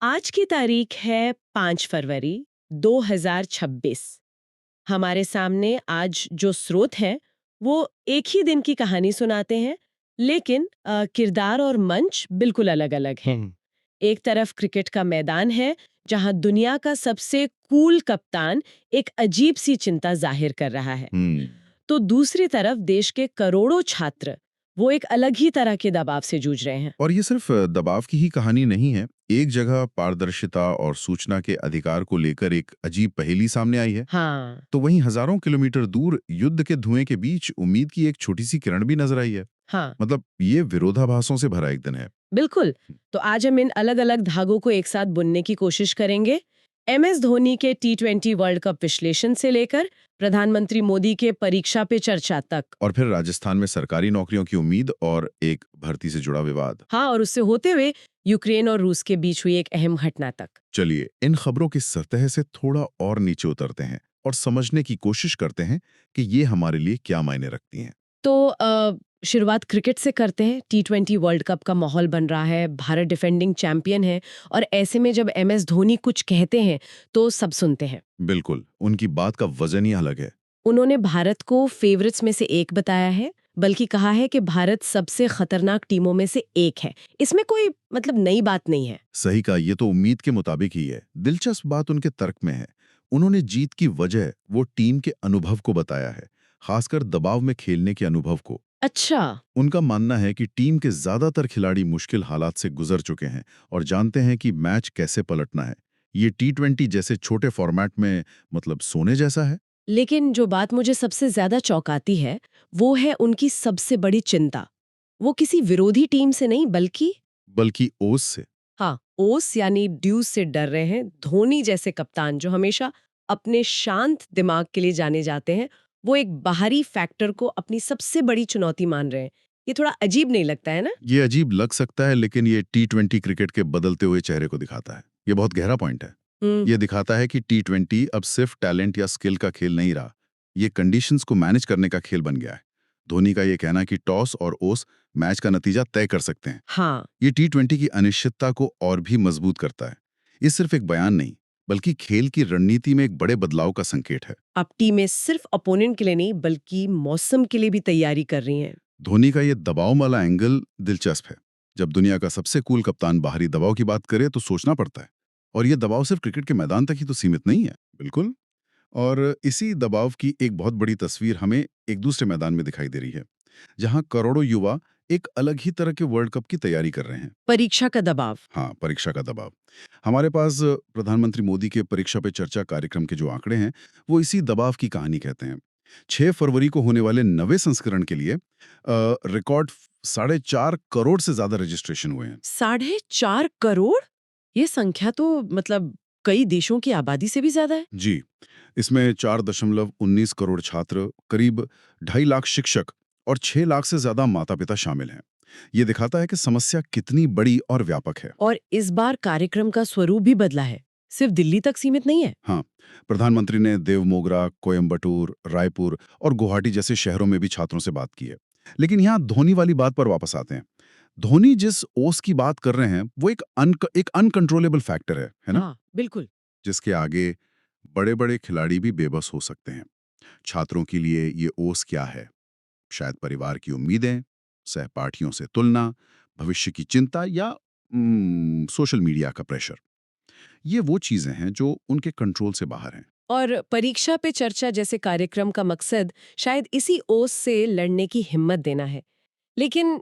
आज की तारीख है 5 फरवरी 2026। हमारे सामने आज जो स्रोत हैं वो एक ही दिन की कहानी सुनाते हैं, लेकिन किरदार और मंच बिल्कुल अलग-अलग हैं। हम्म। एक तरफ क्रिकेट का मैदान है, जहां दुनिया का सबसे कूल कप्तान एक अजीब सी चिंता जाहिर कर रहा है। हम्म। तो दूसरी तरफ देश के करोड़ों छात्र वो एक अलग ही तरह के दबाव से जूझ रहे हैं। और ये सिर्फ दबाव की ही कहानी नहीं है। एक जगह पारदर्शिता और सूचना के अधिकार को लेकर एक अजीब पहेली सामने आई है, हाँ। तो वहीं हजारों किलोमीटर दूर युद्ध के धुएं के बीच उम्मीद की एक छोटी सी किरण भी नजर आई है। हाँ, मतलब ये विरोधाभासों से भरा एक दिन है। बिल्कुल। तो आज हम इन अलग-अलग धागों को एक साथ बुनने की कोशिश करेंगे। एमएस धोनी के टी20 वर्ल्ड कप विश्लेषण से लेकर प्रधानमंत्री मोदी के परीक्षा पे चर्चा तक। और फिर राजस्थान में सरकारी नौकरियों की उम्मीद और एक भर्ती से जुड़ा विवाद। हाँ, और उससे होते हुए यूक्रेन और रूस के बीच हुई एक अहम घटना तक। चलिए इन खबरों की सतह से थोड़ा और नीचे उतरते हैं और समझने की कोशिश करते हैं कि ये हमारे लिए क्या मायने रखती हैं। तो शुरुआत क्रिकेट से करते हैं। टी20 वर्ल्ड कप का माहौल बन रहा है, भारत डिफेंडिंग चैंपियन है, और ऐसे में जब एमएस धोनी कुछ कहते हैं तो सब सुनते हैं। बिल्कुल, उनकी बात का वजन ही अलग है। उन्होंने भारत को फेवरेट्स में से एक बताया है, बल्कि कहा है कि भारत सबसे खतरनाक टीमों में से एक है। इसमें कोई मतलब नई बात नहीं है। सही कहा, ये तो उम्मीद के मुताबिक ही है। दिलचस्प बात उनके तर्क में है। उन्होंने जीत की वजह वो टीम के अनुभव को बताया है, खासकर दबाव में खेलने के अनुभव को। अच्छा। उनका मानना है कि टीम के ज्यादातर खिलाड़ी मुश्किल हालात से गुजर चुके हैं और जानते हैं कि मैच कैसे पलटना है। ये टी20 जैसे छोटे फॉर्मेट में मतलब सोने जैसा है। लेकिन जो बात मुझे सबसे ज्यादा चौंकाती है, वो है उनकी सबसे बड़ी चिंता। वो किसी विरोधी टीम से नहीं, बल्कि बल्कि ओस से। हाँ, ओस यानी ड्यूस से डर रहे हैं। धोनी जैसे कप्तान जो हमेशा अपने शांत दिमाग के लिए जाने जाते हैं, वो एक बाहरी फैक्टर को अपनी सबसे बड़ी चुनौती मान रहे हैं। ये थोड़ा अजीब नहीं लगता है ना? ये अजीब लग सकता है, लेकिन ये टी20 क्रिकेट के बदलते हुए चेहरे को दिखाता है। ये बहुत गहरा पॉइंट है। हम्म। ये दिखाता है कि टी20 अब सिर्फ टैलेंट या स्किल का खेल नहीं रहा, ये कंडीशंस को मैनेज करने का खेल बन गया है। धोनी का ये कहना है कि टॉस और ओस मैच का नतीजा तय कर सकते हैं, हाँ। ये टी20 की अनिश्चितता को और भी मजबूत करता है। ये सिर्फ एक बयान नहीं, बल्कि खेल की रणनीति में एक बड़े बदलाव का संकेत है। अब टीमें सिर्फ अपोनेंट के लिए नहीं, बल्कि मौसम के लिए भी तैयारी कर रही हैं। धोनी का ये दबाव वाला एंगल दिलचस्प है। जब दुनिया का सबसे कूल कप्तान बाहरी दबाव की बात करे तो सोचना पड़ता है। और ये दबाव सिर्फ क्रिकेट के मैदान तक ही तो सीमित नहीं है। बिल्कुल। और इसी दबाव की एक बहुत बड़ी तस्वीर हमें एक दूसरे मैदान में दिखाई दे रही है, जहां करोड़ों युवा एक अलग ही तरह के वर्ल्ड कप की तैयारी कर रहे हैं। परीक्षा का दबाव। हाँ, परीक्षा का दबाव। हमारे पास प्रधानमंत्री मोदी के परीक्षा पे चर्चा कार्यक्रम के जो आंकड़े हैं, वो इसी दबाव की कहानी कहते हैं। 6 फरवरी को होने वाले नवे संस्करण के लिए रिकॉर्ड 4.5 करोड़ से ज्यादा रजिस्ट्रेशन हुए हैं। 4.5 करोड़? ये संख्या तो मतलब कई देशों की आबादी से भी ज्यादा है। जी, इसमें 4.19 करोड़ छात्र, करीब 2.5 लाख शिक्षक और 6 लाख से ज्यादा माता-पिता शामिल हैं। ये दिखाता है कि समस्या कितनी बड़ी और व्यापक है। और इस बार कार्यक्रम का स्वरूप भी बदला है, सिर्फ दिल्ली तक सीमित नहीं है। हाँ, प्रधानमंत्री ने देवमोगरा, कोयम्बटूर, रायपुर और गुवाहाटी जैसे शहरों में भी छात्रों से बात की है। लेकिन यहाँ धोनी वाली बात पर वापस आते हैं। धोनी जिस ओस की बात कर रहे हैं, वो एक अनकंट्रोलेबल फैक्टर है ना? हाँ, बिल्कुल। जिसके आगे बड़े-बड़े खिलाड़ी भी बेबस हो सकते हैं। छात्रों के लिए ये ओस क्या है? शायद परिवार की उम्मीदें, सहपाठियों से तुलना, भविष्य की चिंता या सोशल मीडिया का प्रेशर। ये वो चीजें हैं जो उनके कंट्रोल से बाहर हैं। और परीक्षा पे चर्चा जैसे कार्यक्रम का मकसद शायद इसी ओस से लड़ने की हिम्मत देना है। लेकिन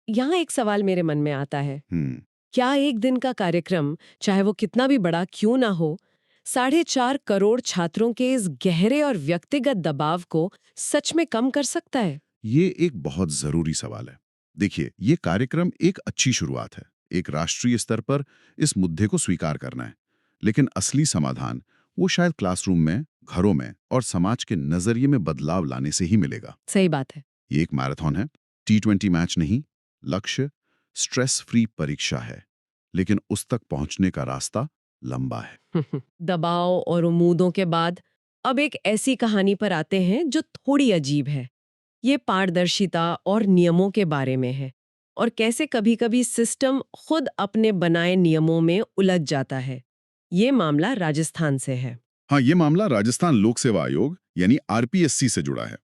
यहाँ एक सवाल मेरे मन में आता है, हम्म। क्या एक दिन का कार्यक्रम, चाहे वो कितना भी बड़ा क्यों ना हो, 4.5 करोड़ छात्रों के इस गहरे और व्यक्तिगत दबाव को सच में कम कर सकता है? ये एक बहुत जरूरी सवाल है। देखिए, ये कार्यक्रम एक अच्छी शुरुआत है। एक राष्ट्रीय स्तर पर इस मुद्दे को स्वीकार करना है। लेकिन असली समाधान वो शायद क्लासरूम में, घरों में और समाज के नजरिए में बदलाव लाने से ही मिलेगा। सही बात है। ये एक मैराथन है, टी20 मैच नहीं। लक्ष्य स्ट्रेस फ्री परीक्षा है, लेकिन उस तक पहुंचने का रास्ता लंबा है। दबाव और उम्मीदों के बाद अब एक ऐसी कहानी पर आते हैं जो थोड़ी अजीब है। ये पारदर्शिता और नियमों के बारे में है। और कैसे कभी-कभी सिस्टम खुद अपने बनाए नियमों में उलझ जाता है। ये मामला राजस्थान से है। हाँ, ये मामला राजस्थान लोक सेवा आयोग यानी आरपीएससी से जुड़ा है।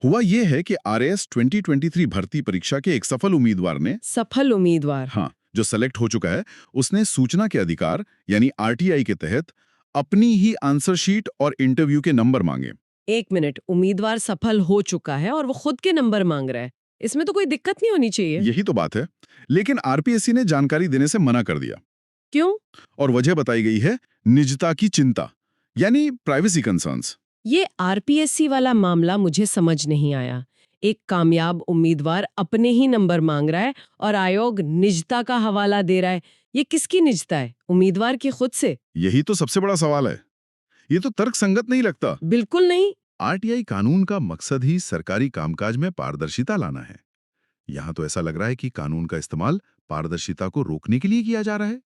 हुआ ये है कि आरएएस 2023 भर्ती परीक्षा के एक सफल उम्मीदवार ने, सफल उम्मीदवार। हाँ, जो सेलेक्ट हो चुका है, उसने सूचना के अधिकार यानी आरटीआई के तहत अपनी ही आंसर शीट और इंटरव्यू के नंबर मांगे। एक मिनट, उम्मीदवार सफल हो चुका है और वो खुद के नंबर मांग रहा है। इसमें तो कोई दिक्कत नहीं होनी चाहिए। यही तो बात है। लेकिन आरपीएससी ने जानकारी देने से मना कर दिया क्यों? और वजह बताई गई है निजता की चिंता, यानी प्राइवेसी कंसर्न्स। ये आरपीएससी वाला मामला मुझे समझ नहीं आया। एक कामयाब उम्मीदवार अपने ही नंबर मांग रहा है और आयोग निजता का हवाला दे रहा है। ये किसकी निजता है? उम्मीदवार की खुद से? यही तो सबसे बड़ा सवाल है। ये तो तर्कसंगत नहीं लगता। बिल्कुल नहीं। आरटीआई कानून का मकसद ही सरकारी कामकाज में पारदर्शिता लाना है। यहाँ तो ऐसा लग रहा है कि कानून का इस्तेमाल पारदर्शिता को रोकने के लिए किया जा रहा है।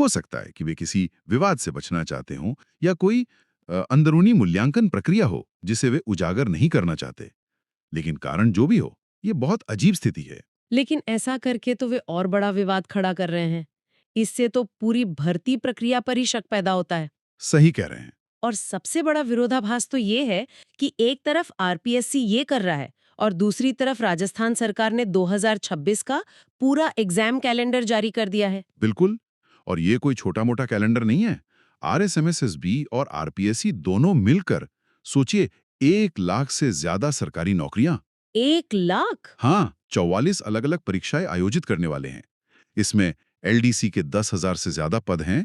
हो सकता है कि वे किसी विवाद से बचना चाहते हों या कोई अंदरूनी मूल्यांकन प्रक्रिया हो जिसे वे उजागर नहीं करना चाहते। लेकिन कारण जो भी हो, ये बहुत अजीब स्थिति है। लेकिन ऐसा करके तो वे और बड़ा विवाद खड़ा कर रहे हैं। इससे तो पूरी भर्ती प्रक्रिया पर ही शक पैदा होता है। सही कह रहे हैं। और सबसे बड़ा विरोधाभास तो ये है कि एक तरफ आरपीएससी ये कर रहा है और दूसरी तरफ राजस्थान सरकार ने 2026 का पूरा एग्जाम कैलेंडर जारी कर दिया है। बिल्कुल। और ये कोई छोटा-मोटा कैलेंडर नहीं है। आरएसएमएसएसबी और आरपीएससी दोनों मिलकर सोचिए 1 लाख से ज्यादा सरकारी नौकरियां। 1 लाख? हाँ, 44 अलग-अलग परीक्षाएं आयोजित करने वाले हैं। इसमें एलडीसी के 10,000 से ज्यादा पद हैं,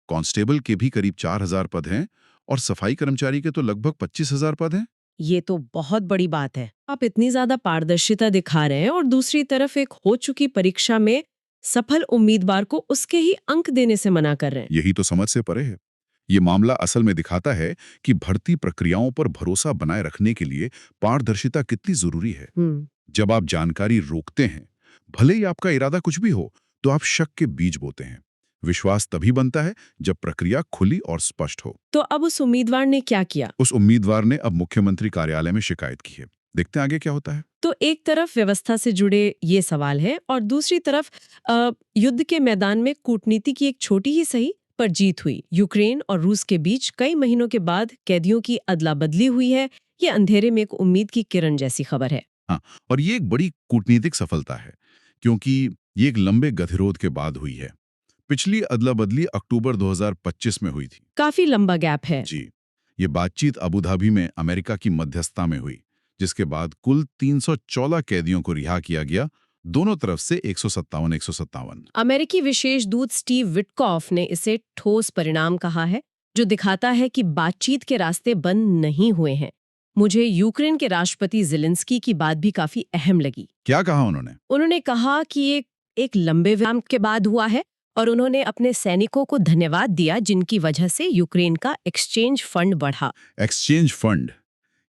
कांस्टेबल के भी करीब 4,000 पद हैं और सफाई कर्मचारी के तो लगभग 25,000 पद हैं। ये तो बहुत बड़ी बात है। आप इतनी ज्यादा पारदर्शिता दिखा रहे हैं और दूसरी तरफ एक हो चुकी परीक्षा में सफल उम्मीदवार को उसके ही अंक देने से मना कर रहे हैं। यही तो समझ से परे है। ये मामला असल में दिखाता है कि भर्ती प्रक्रियाओं पर भरोसा बनाए रखने के लिए पारदर्शिता कितनी जरूरी है। जब आप जानकारी रोकते हैं, भले ही आपका इरादा कुछ भी हो, तो आप शक के बीज बोते हैं। विश्वास तभी बनता है जब प्रक्रिया खुली और स्पष्ट हो। तो अब उस उम्मीदवार ने क्या किया? उस उम्मीदवार ने अब मुख्यमंत्री कार्यालय में शिकायत की है। देखते हैं आगे क्या होता है। तो एक तरफ व्यवस्था से जुड़े ये सवाल है और दूसरी तरफ युद्ध के मैदान में कूटनीति की एक छोटी ही सही पर जीत हुई। यूक्रेन और रूस के बीच कई महीनों के बाद कैदियों की अदला बदली हुई है। ये अंधेरे में एक उम्मीद की किरण जैसी खबर है। हाँ, और ये एक बड़ी कूटनीतिक सफलता है, क्योंकि ये एक लंबे गतिरोध के बाद हुई है। पिछली अदला बदली अक्टूबर 2025 में हुई थी। काफी लंबा गैप है। जी, ये बातचीत अबू धाबी में अमेरिका की मध्यस्थता में हुई, जिसके बाद कुल 314 कैदियों को रिहा किया गया, दोनों तरफ से 157। अमेरिकी विशेष दूत स्टीव विटकॉफ ने इसे ठोस परिणाम कहा है, जो दिखाता है कि बातचीत के रास्ते बंद नहीं हुए हैं। मुझे यूक्रेन के राष्ट्रपति ज़ेलेंस्की की बात भी काफी अहम लगी। क्या कहा उन्होंने? उन्होंने कहा कि ये एक लंबे विराम के बाद हुआ है और उन्होंने अपने सैनिकों को धन्यवाद दिया जिनकी वजह से यूक्रेन का एक्सचेंज फंड बढ़ा। एक्सचेंज फंड,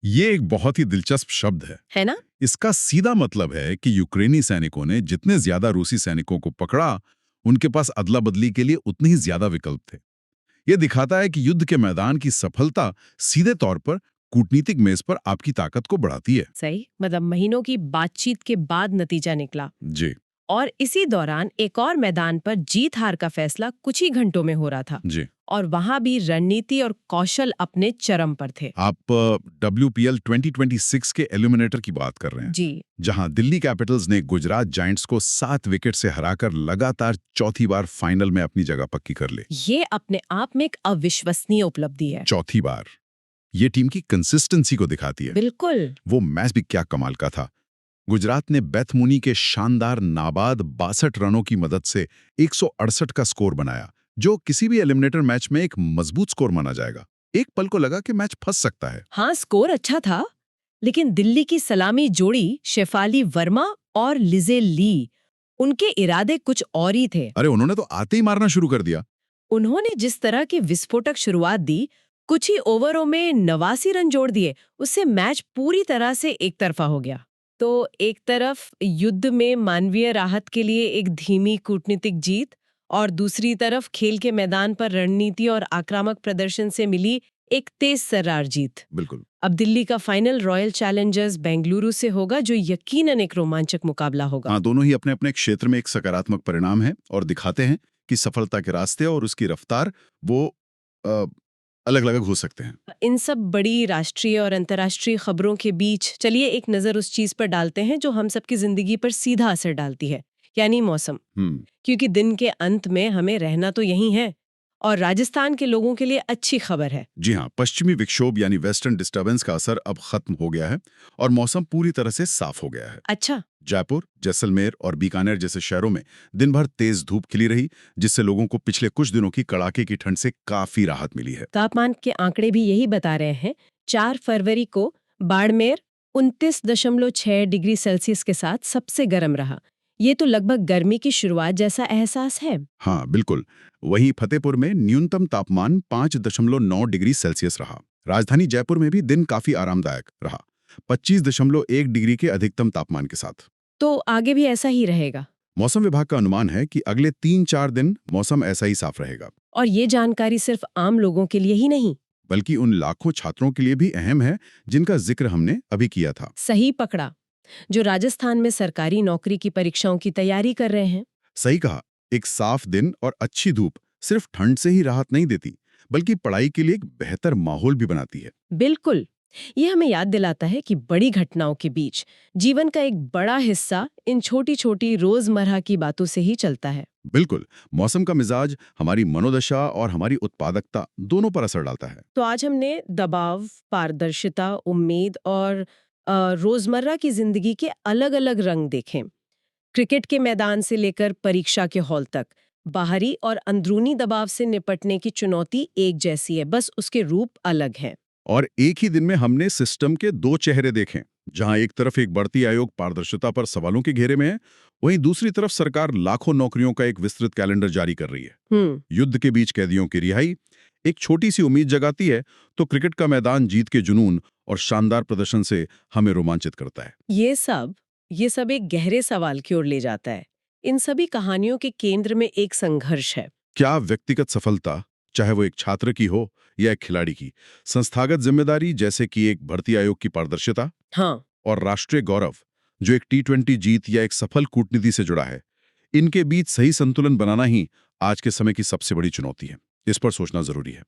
ये एक बहुत ही दिलचस्प शब्द है ना? इसका सीधा मतलब है कि यूक्रेनी सैनिकों ने जितने ज्यादा रूसी सैनिकों को पकड़ा, उनके पास अदला बदली के लिए उतने ही ज्यादा विकल्प थे। यह दिखाता है कि युद्ध के मैदान की सफलता सीधे तौर पर कूटनीतिक मेज पर आपकी ताकत को बढ़ाती है। सही, मतलब महीनों की बातचीत के बाद नतीजा निकला। जी और इसी दौरान एक और मैदान पर जीत हार का फैसला कुछ ही घंटों में हो रहा था। जी, और वहां भी रणनीति और कौशल अपने चरम पर थे। आप WPL 2026 के एलिमिनेटर की बात कर रहे हैं। जी, जहां दिल्ली कैपिटल्स ने गुजरात जायंट्स को 7 विकेट से हराकर लगातार चौथी बार फाइनल में अपनी जगह पक्की कर ली। ये अपने आप में एक अविश्वसनीय उपलब्धि है। चौथी बार। ये टीम की कंसिस्टेंसी को दिखाती है। बिल्कुल। वो मैच भी क्या कमाल का था। गुजरात ने बेथ मुनी के शानदार नाबाद 62 रनों की मदद से 168 का स्कोर बनाया, जो किसी भी एलिमिनेटर मैच में एक मजबूत स्कोर माना जाएगा। एक पल को लगा कि मैच फंस सकता है। हाँ, स्कोर अच्छा था, लेकिन दिल्ली की सलामी जोड़ी शेफाली वर्मा और लिजे ली, उनके इरादे कुछ और ही थे। अरे उन्होंने तो आते ही मारना शुरू कर दिया। उन्होंने जिस तरह की विस्फोटक शुरुआत दी, कुछ ही ओवरों में 89 रन जोड़ दिए, उससे मैच पूरी तरह से एक तरफा हो गया। तो एक तरफ युद्ध में मानवीय राहत के लिए एक धीमी कूटनीतिक जीत और दूसरी तरफ खेल के मैदान पर रणनीति और आक्रामक प्रदर्शन से मिली एक तेज सर्रार जीत। बिल्कुल। अब दिल्ली का फाइनल रॉयल चैलेंजर्स बेंगलुरु से होगा, जो यकीनन एक रोमांचक मुकाबला होगा। हाँ, दोनों ही अपने अपने क्षेत्र में एक सकारात्मक परिणाम है और दिखाते हैं कि सफलता के रास्ते और उसकी रफ्तार वो अलग अलग हो सकते हैं। इन सब बड़ी राष्ट्रीय और अंतर्राष्ट्रीय खबरों के बीच चलिए एक नज़र उस चीज़ पर डालते हैं जो हम सबकी ज़िंदगी पर सीधा असर डालती है, यानी मौसम। क्योंकि दिन के अंत में हमें रहना तो यहीं है, और राजस्थान के लोगों के लिए अच्छी खबर है। जी हाँ, पश्चिमी विक्षोभ यानी वेस्टर्न डिस्टर्बेंस का असर अब खत्म हो गया है और मौसम पूरी तरह से साफ हो गया है। अच्छा। जयपुर, जैसलमेर और बीकानेर जैसे शहरों में दिन भर तेज धूप खिली रही, जिससे लोगों को पिछले कुछ दिनों की कड़ाके की ठंड से काफी राहत मिली है। तापमान के आंकड़े भी यही बता रहे हैं। 4 फरवरी को बाड़मेर 29.6 डिग्री सेल्सियस के साथ सबसे गर्म रहा। ये तो लगभग गर्मी की शुरुआत जैसा एहसास है। हाँ, बिल्कुल। वहीं फतेहपुर में न्यूनतम तापमान 5.9 डिग्री सेल्सियस रहा। राजधानी जयपुर में भी दिन काफी आरामदायक रहा, 25.1 डिग्री के अधिकतम तापमान के साथ। तो आगे भी ऐसा ही रहेगा? मौसम विभाग का अनुमान है कि अगले 3-4 दिन मौसम ऐसा ही साफ रहेगा। और ये जानकारी सिर्फ आम लोगों के लिए ही नहीं, बल्कि उन लाखों छात्रों के लिए भी अहम है जिनका जिक्र हमने अभी किया था। सही पकड़ा, जो राजस्थान में सरकारी नौकरी की परीक्षाओं की तैयारी कर रहे हैं। सही कहा। एक साफ दिन और अच्छी धूप सिर्फ ठंड से ही राहत नहीं देती, बल्कि पढ़ाई के लिए एक बेहतर माहौल भी बनाती है। बिल्कुल। ये हमें याद दिलाता है कि बड़ी घटनाओं के बीच जीवन का एक बड़ा हिस्सा इन छोटी छोटी रोजमर्रा की बातों से ही चलता है। बिल्कुल। मौसम का मिजाज हमारी मनोदशा और हमारी उत्पादकता दोनों पर असर डालता है। तो आज हमने दबाव, पारदर्शिता, उम्मीद और रोजमर्रा की जिंदगी के अलग अलग रंग देखे। क्रिकेट के मैदान से लेकर परीक्षा के हॉल तक बाहरी और अंदरूनी दबाव से निपटने की चुनौती एक जैसी है, बस उसके रूप अलग हैं। और एक ही दिन में हमने सिस्टम के दो चेहरे देखे, जहां एक तरफ एक बढ़ती आयोग पारदर्शिता पर सवालों के घेरे में है, वहीं दूसरी तरफ सरकार लाखों नौकरियों का एक विस्तृत कैलेंडर जारी कर रही है। युद्ध के बीच कैदियों की रिहाई एक छोटी सी उम्मीद जगाती है, तो क्रिकेट का मैदान जीत के जुनून और शानदार प्रदर्शन से हमें रोमांचित करता है। ये सब एक गहरे सवाल की ओर ले जाता है। इन सभी कहानियों के केंद्र में एक संघर्ष है। क्या व्यक्तिगत सफलता, चाहे वो एक छात्र की हो या एक खिलाड़ी की, संस्थागत जिम्मेदारी जैसे कि एक भर्ती आयोग की पारदर्शिता, हाँ, और राष्ट्रीय गौरव जो एक T20 जीत या एक सफल कूटनीति से जुड़ा है, इनके बीच सही संतुलन बनाना ही आज के समय की सबसे बड़ी चुनौती है। इस पर सोचना जरूरी है।